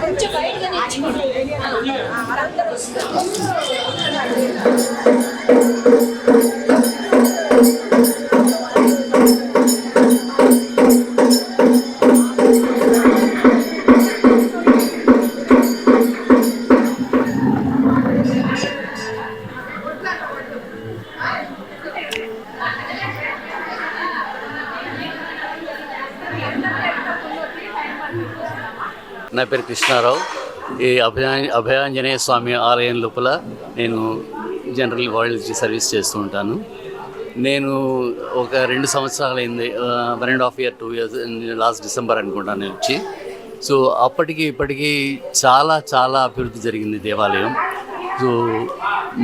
కొంచెం బయటగా నేర్చుకోండి. నా పేరు కృష్ణారావు. ఈ అభయాంజనేయ స్వామి ఆలయం లోపల నేను జనరల్ వాలంటీర్ సర్వీస్ చేస్తూ ఉంటాను. నేను ఒక 2 సంవత్సరాలు అయింది, 1.5 year 2 years, లాస్ట్ డిసెంబర్ అనుకుంటాను నేను వచ్చి. సో అప్పటికి ఇప్పటికీ చాలా చాలా అభివృద్ధి జరిగింది దేవాలయం. సో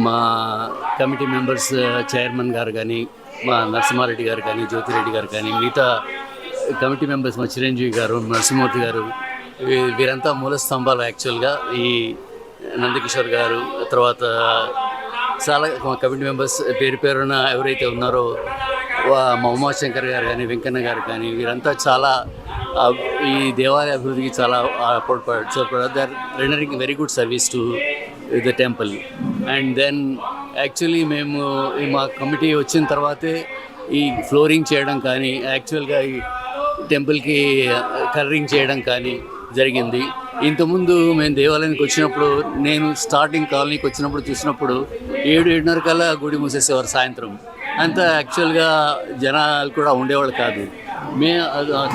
మా కమిటీ మెంబర్స్ చైర్మన్ గారు కానీ, మా నరసింహారెడ్డి గారు కానీ, జ్యోతిరెడ్డి గారు కానీ, మిగతా కమిటీ మెంబర్స్ మా చిరంజీవి గారు, నరసింహమూర్తి గారు, వీరంతా మూల స్తంభాలు. యాక్చువల్గా ఈ నందకిషోర్ గారు, తర్వాత చాలా కమిటీ మెంబర్స్ పేరు పేరున ఎవరైతే ఉన్నారో మా ఉమాశంకర్ గారు కానీ, వెంకన్న గారు కానీ, వీరంతా చాలా ఈ దేవాలయ అభివృద్ధికి చాలా తోడ్పడ్డారు. They are rendering very good service to the temple. And then actually మేము మా కమిటీ వచ్చిన తర్వాతే ఈ ఫ్లోరింగ్ చేయడం కానీ, యాక్చువల్గా ఈ టెంపుల్కి కలరింగ్ చేయడం కానీ జరిగింది. ఇంతకుముందు మేము దేవాలయానికి వచ్చినప్పుడు, నేను స్టార్టింగ్ కాలనీకి వచ్చినప్పుడు చూసినప్పుడు 7-7:30 కల్లా గుడి మూసేసేవారు సాయంత్రం. అంతా యాక్చువల్గా జనాలు కూడా ఉండేవాళ్ళు కాదు.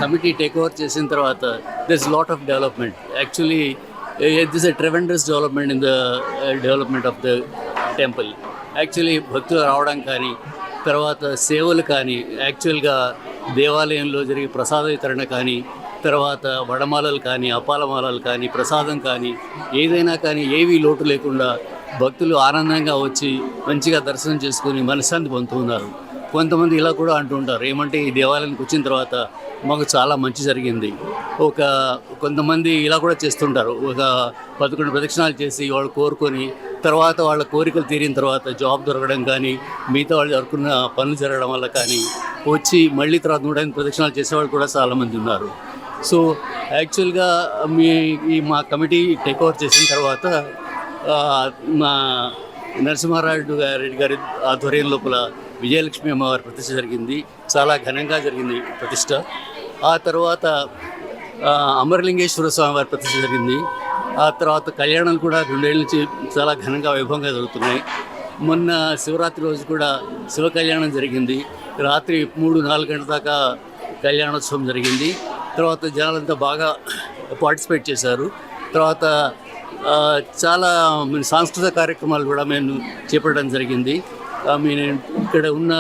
కమిటీ టేక్ ఓవర్ చేసిన తర్వాత this lot of development. Actually this a tremendous development in the development of the temple. Actually భక్తులు రావడం కానీ, తర్వాత సేవలు కానీ, యాక్చువల్గా దేవాలయంలో జరిగే ప్రసాద వితరణ కానీ, తర్వాత వడమాలలు కానీ, అపాలమాలలు కానీ, ప్రసాదం కానీ, ఏదైనా కానీ ఏవీ లోటు లేకుండా భక్తులు ఆనందంగా వచ్చి మంచిగా దర్శనం చేసుకుని మనశ్శాంతి పొందుతున్నారు. కొంతమంది ఇలా కూడా అంటుంటారు, ఏమంటే ఈ దేవాలయానికి వచ్చిన తర్వాత మాకు చాలా మంచి జరిగింది. కొంతమంది ఇలా కూడా చేస్తుంటారు, ఒక 11 ప్రదక్షిణాలు చేసి వాళ్ళు కోరుకొని తర్వాత వాళ్ళ కోరికలు తీరిన తర్వాత జాబ్ దొరకడం కానీ, మిగతా వాళ్ళు జరుపుకున్న పనులు జరగడం వల్ల కానీ వచ్చి మళ్ళీ తర్వాత 108 ప్రదక్షిణాలు చేసేవాళ్ళు కూడా చాలామంది ఉన్నారు. సో యాక్చువల్గా మా కమిటీ టేక్ ఓవర్ చేసిన తర్వాత మా నరసింహారెడ్డి గారి ఆధ్వర్యం లోపల విజయలక్ష్మి అమ్మవారి ప్రతిష్ఠ జరిగింది. చాలా ఘనంగా జరిగింది ప్రతిష్ఠ. ఆ తర్వాత అమరలింగేశ్వర స్వామి వారి ప్రతిష్ఠ జరిగింది. ఆ తర్వాత కళ్యాణాలు కూడా 2 ఏళ్ళ నుంచి చాలా ఘనంగా వైభవంగా జరుగుతున్నాయి. మొన్న శివరాత్రి రోజు కూడా శివ కళ్యాణం జరిగింది. రాత్రి 3-4 గంటల దాకా కళ్యాణోత్సవం జరిగింది. తర్వాత జనాలంతా బాగా పార్టిసిపేట్ చేశారు. తర్వాత చాలా సాంస్కృతిక కార్యక్రమాలు కూడా మేము చేపట్టడం జరిగింది. ఇక్కడ ఉన్న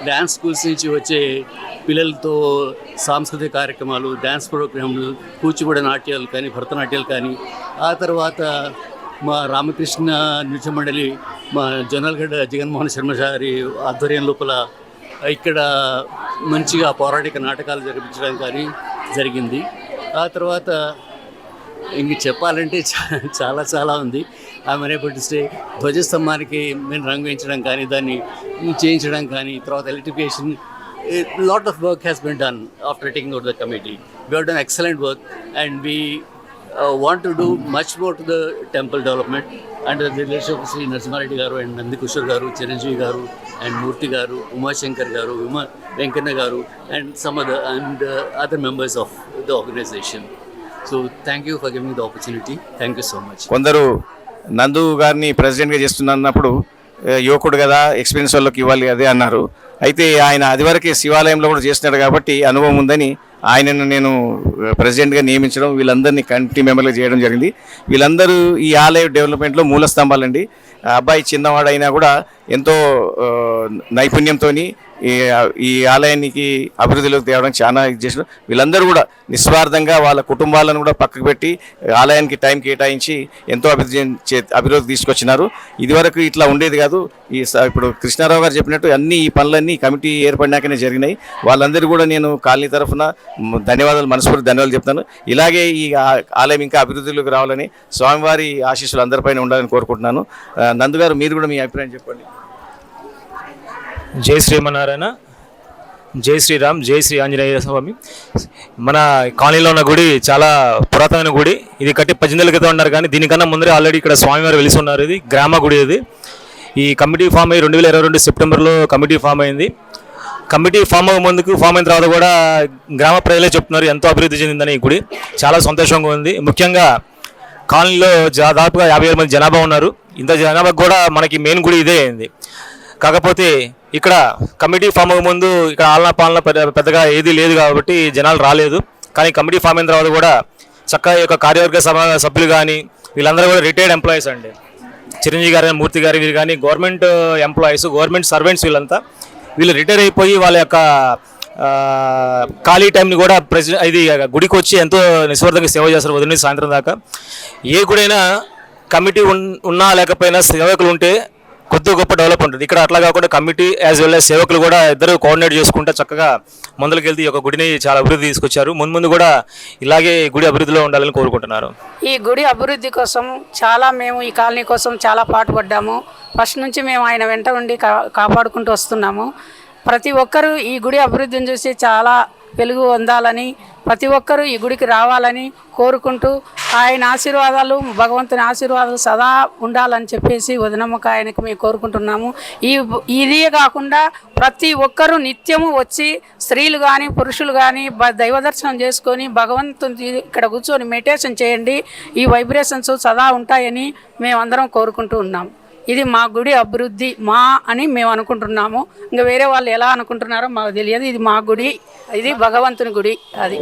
డ్యాన్స్ స్కూల్స్ నుంచి వచ్చే పిల్లలతో సాంస్కృతిక కార్యక్రమాలు, డ్యాన్స్ ప్రోగ్రాంలు, కూచిపూడి నాట్యాలు కానీ, భరతనాట్యాలు కానీ, ఆ తర్వాత మా రామకృష్ణ నృత్య మండలి మా జొన్నలగడ్డ జగన్మోహన్ శర్మ గారి ఆధ్వర్యం లోపల ఇక్కడ మంచిగా పౌరాణిక నాటకాలు జరిపించడం కానీ జరిగింది. ఆ తర్వాత ఇంక చెప్పాలంటే చాలా చాలా ఉంది. ఆమె పట్టిస్తే ధ్వజస్తంభానికి మేము రంగు వేయించడం కానీ, దాన్ని చేయించడం కానీ, తర్వాత electrification, lot of work has been done after taking over the committee. We have done excellent work and we want to do much more to the temple development under the leadership of Sri Narasimhareddy garu and Nandikishore garu, Chiranjeevi garu and Murthy garu, Umashankar garu, Venkanna garu and some other members of the organization. So thank you for giving me the opportunity. Thank you so much. కొందరు నందు గారిని ప్రెసిడెంట్గా చేస్తున్నప్పుడు యువకుడు కదా, experience వాళ్ళకి ఇవ్వాలి అదే అన్నారు. అయితే ఆయన అదివరకే శివాలయంలో కూడా చేస్తున్నాడు కాబట్టి అనుభవం ఉందని ఆయనను నేను ప్రెసిడెంట్గా నియమించడం, వీళ్ళందరినీ కమిటీ మెంబర్గా చేయడం జరిగింది. వీళ్ళందరూ ఈ ఆలయ డెవలప్మెంట్లో మూల స్తంభాలండి. అబ్బాయి చిన్నవాడైనా కూడా ఎంతో నైపుణ్యంతో ఈ ఆలయానికి అభివృద్ధిలోకి తేవడానికి చాలా ఇది చేసినారు. వీళ్ళందరూ కూడా నిస్వార్థంగా వాళ్ళ కుటుంబాలను కూడా పక్కకు పెట్టి ఆలయానికి టైం కేటాయించి ఎంతో అభివృద్ధి తీసుకొచ్చినారు. ఇదివరకు ఇట్లా ఉండేది కాదు. ఇప్పుడు కృష్ణారావు గారు చెప్పినట్టు ఈ పనులన్నీ కమిటీ ఏర్పడినాకనే జరిగినాయి. వాళ్ళందరూ కూడా నేను కాలనీ తరఫున మనస్ఫూర్తి ధన్యవాదాలు చెప్తాను. ఇలాగే ఈ ఆలయం ఇంకా అభివృద్ధిలోకి రావాలని, స్వామివారి ఆశీస్సులు అందరిపైన ఉండాలని కోరుకుంటున్నాను. నందు గారు, మీరు కూడా మీ అభిప్రాయం చెప్పండి. జై శ్రీమన్నారాయణ, జై శ్రీరామ్, జై శ్రీ ఆంజనేయ స్వామి. మన కాలనీలో ఉన్న గుడి చాలా పురాతనమైన గుడి. ఇది కట్టి 18 ఏళ్ళ క్రితం ఉన్నారు, కానీ దీనికన్నా ముందరే ఆల్రెడీ ఇక్కడ స్వామివారు వెలిసి ఉన్నారు. ఇది గ్రామ గుడి. ఇది ఈ కమిటీ ఫామ్ అయ్యి 2022 సెప్టెంబర్లో కమిటీ ఫామ్ అయింది. కమిటీ ఫామ్ అయిన తర్వాత కూడా గ్రామ ప్రజలే చెప్తున్నారు ఎంతో అభివృద్ధి చెందిందని ఈ గుడి. చాలా సంతోషంగా ఉంది. ముఖ్యంగా కాలనీలో దాదాపుగా 50,000 మంది జనాభా ఉన్నారు. ఇంత జనాభాకు కూడా మనకి మెయిన్ గుడి ఇదే అయింది. కాకపోతే ఇక్కడ కమిటీ ఫామ్ ముందు ఇక్కడ ఆలనా పాలన పెద్దగా ఏది లేదు కాబట్టి జనాలు రాలేదు. కానీ కమిటీ ఫామ్ అయిన తర్వాత కూడా చక్కగా ఈ యొక్క కార్యవర్గ సభ్యులు కానీ వీళ్ళందరూ కూడా రిటైర్డ్ ఎంప్లాయీస్ అండి. చిరంజీవి గారు, మూర్తి గారు, వీరు కానీ గవర్నమెంట్ ఎంప్లాయీస్, గవర్నమెంట్ సర్వెంట్స్. వీళ్ళు రిటైర్ అయిపోయి వాళ్ళ యొక్క ఖాళీ టైంని కూడా ఇది గుడికి వచ్చి ఎంతో నిస్వార్థంగా సేవ చేస్తారు ఉదయం నుంచి సాయంత్రం దాకా. ఏ గుడైనా కమిటీ ఉన్నా లేకపోయినా సేవకులు ఉంటే కొద్ది గొప్ప డెవలప్ ఉంటుంది. ఇక్కడ అట్లా కాకుండా కమిటీ యాజ్ వెల్ యాజ్ సేవకులు కూడా ఇద్దరు కోఆర్డినేట్ చేసుకుంటే చక్కగా ముందుకు వెళ్తే ఈ యొక్క గుడిని చాలా అభివృద్ధి తీసుకొచ్చారు. ముందు కూడా ఇలాగే గుడి అభివృద్ధిలో ఉండాలని కోరుకుంటున్నారు. ఈ గుడి అభివృద్ధి కోసం మేము ఈ కాలనీ కోసం చాలా పాటుపడ్డాము. ఫస్ట్ నుంచి మేము ఆయన వెంట ఉండి కాపాడుకుంటూ వస్తున్నాము. ప్రతి ఒక్కరూ ఈ గుడి అభివృద్ధిని చూసి చాలా వెలుగు పొందాలని, ప్రతి ఒక్కరూ ఈ గుడికి రావాలని కోరుకుంటూ ఆయన ఆశీర్వాదాలు, భగవంతుని ఆశీర్వాదాలు సదా ఉండాలని చెప్పేసి వదినమ్మక ఆయనకు మేము కోరుకుంటున్నాము. ఇదే కాకుండా ప్రతి ఒక్కరూ నిత్యము వచ్చి స్త్రీలు కానీ పురుషులు కానీ దైవ దర్శనం చేసుకొని భగవంతుని ఇక్కడ కూర్చొని మెడిటేషన్ చేయండి. ఈ వైబ్రేషన్స్ సదా ఉంటాయని మేమందరం కోరుకుంటూ ఉన్నాము. ఇది మా గుడి అభివృద్ధి అని మేము అనుకుంటున్నాము. ఇంకా వేరే వాళ్ళు ఎలా అనుకుంటున్నారో మాకు తెలియదు. ఇది మా గుడి, ఇది భగవంతుని గుడి. అది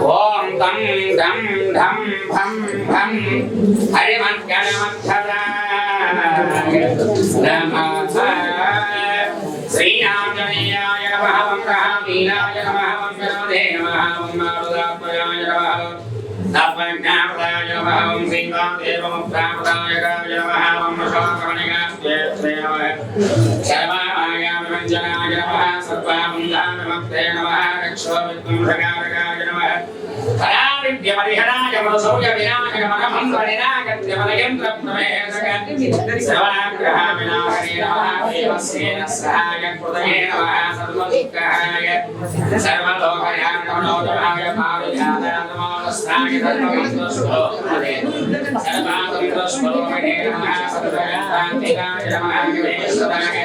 ఓం తం ధం ధం భం భం హరిమద్గణమద్ధరాయ నమః. శ్రీరామజనీయాయ నమః. వీరాయ నమః. వంగనదే నమః. మారుదాత్మయాయ నమః. తత్వజ్ఞాపదాయ నమః. శ్రీకాంతేవముక్తాపదాయకాయ నమః. వంశోకమణిగాస్త్రే నమః. సర్వాయ విభంజనాయ నమః. సర్వాముందానమక్తే నమః. రక్షోవిద్వంసకారకాయ నమః. విద్యపరిహరాయ మనసౌయ వినాశక మనమంత్రనిరాగత్య మనయంత్రప్రమేశక సర్వాగ్రహ వినాశనే నమః. దేవసేన సహాయ కృతయే నమః. సర్వదుఃఖాయ సర్వలోకయాయ నమోదయాయ పారిజాతాయ నమోస్తాయ ధర్మమంత్రస్వరూపే సర్వాతంత్రస్వరూపిణే నమః. సర్వశాంతికాయ నమః. వివేశదాయ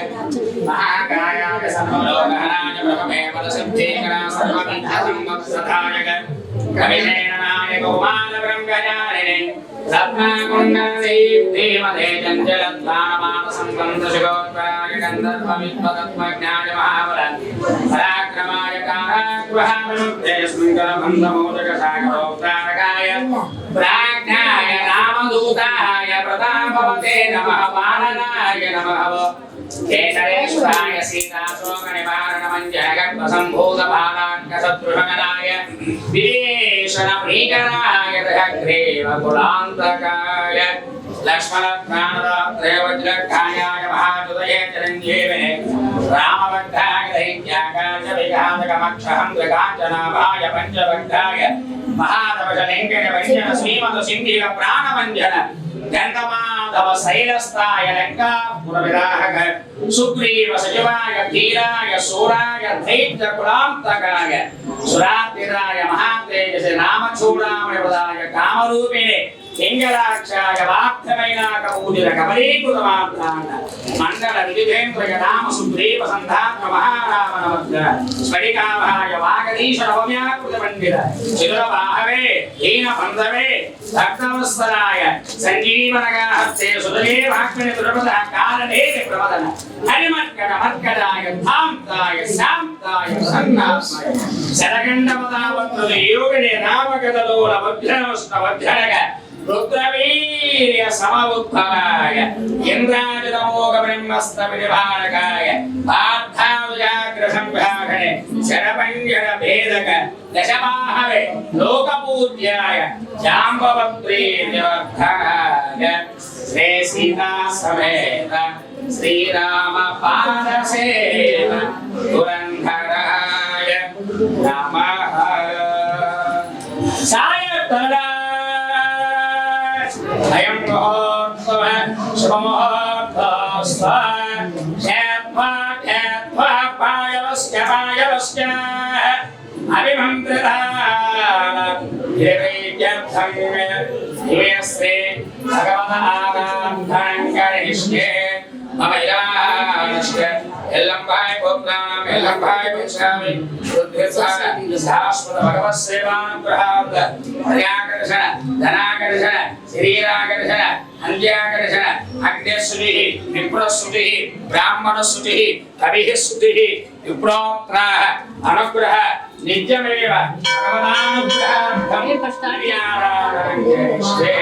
మహాకాయాయ సర్వలోకహరాయ బ్రహ్మే పదసిద్ధేకర సర్వవిద్యాసంవత్సదాయ కవిశేనాయ గోమానబ్రహ్మచారిణే రత్నాకుండలదీప్తిమదే చంచలత్మానమానసంబంధశిఖోత్పరాయ గంధర్వవిద్వతత్వజ్ఞాయ మహాబల పరాక్రమాయ కారాగ్రహాయ ప్రాజ్ఞాయ రామదూతాయ ప్రతాపవతే నమః. పాలనాయ నమః. కేసరేశ్వరాయ సీతాశోకనివారణమంజనగర్భసంభూతపాలార్కశత్రుషగణాయ విదేశన ప్రీకరాయ దయగ్రీవ కులాంతకాయ లక్ష్మణప్రాణదాత్రే వజ్రకాయాయ మహాజుదయే చిరంజీవే రామభద్రాయ దైత్యాకాయ విఘాతకమక్షహంద్రకాంచనాభాయ పంచభద్రాయ మహాతపశ లింగన వంజన శ్రీమత సింధిక ప్రాణవంజన గంధమాధవ శైలస్థాయ లంకాపుర విరాహక సుగ్రీవ సజీవాయ ధీరాయ శూరాయ దైత్య కులాంతకాయ సురాత్రిరాయ మహాతేజసి నామచూడామణిపదాయ కామరూపిణి లింగరాక్షాయ వాక్యమైనాక పూజిత కమలీకృత మాత్రాండ మండల వివిధేంద్రయ నామ సుగ్రీవ సంధాత్మ మహారామణమద్ద స్ఫటికాభాయ వాగదీశ నవమ్యాకృత పండిత చిరురవాహవే హీన పందవే భక్తవత్సరాయ సంజీవనగాహస్తే సుధలే వాక్మని దుర్పద కాలనేమి ప్రమదన హరిమర్కట మర్కటాయ ధాంతాయ శాంతాయ సన్నాసాయ శరగండపదావత్రులు యోగిని రామగదలోల వజ్రనగ రుద్రవీర్య సమవుద్భవాయ ఇంద్రాజనమోగ బ్రహ్మస్తవినిభారకాయ పార్థానుజాగ్ర సంభాషణే శరపంజర భేదక దశబాహవే లోకపూజ్యాయ జాంబవత్రీర్యవర్ధనాయ శ్రీ సీతా సమేత శ్రీరామ పాదసేవ దురంధరాయ నమః సాయతరా అయం మహోత్సవ శుభమహోత్సవ పాయవస్య అభిమంత్రితార్థం శ్రీ భగవదారాధనకరిష్యే మమ ఇలాష్ట ఎల్లంబాయ్ పుత్రాం ఎల్లంబాయ్ పుచ్చామి శాశ్వత భగవత్ సేవానుగ్రహార్థ హర్యాకర్షణ ధనాకర్షణ శరీరాకర్షణ అంత్యాకర్షణ అగ్నిశృతి విప్రశృతి బ్రాహ్మణశృతి కవిశృతి విప్రోక్తా అనుగ్రహ నిత్యమేవ భగవదానుగ్రహార్థం హర్యారాధనం చేస్తే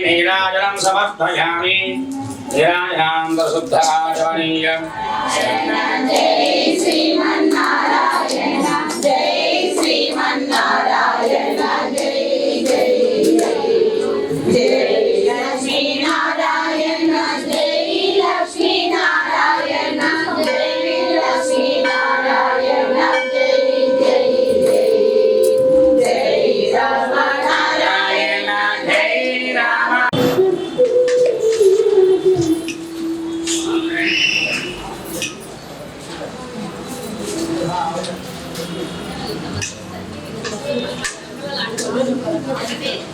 నీరాజనం సమర్పయామి నిరాజనానంద శుద్ధాచమనీయం Gracias.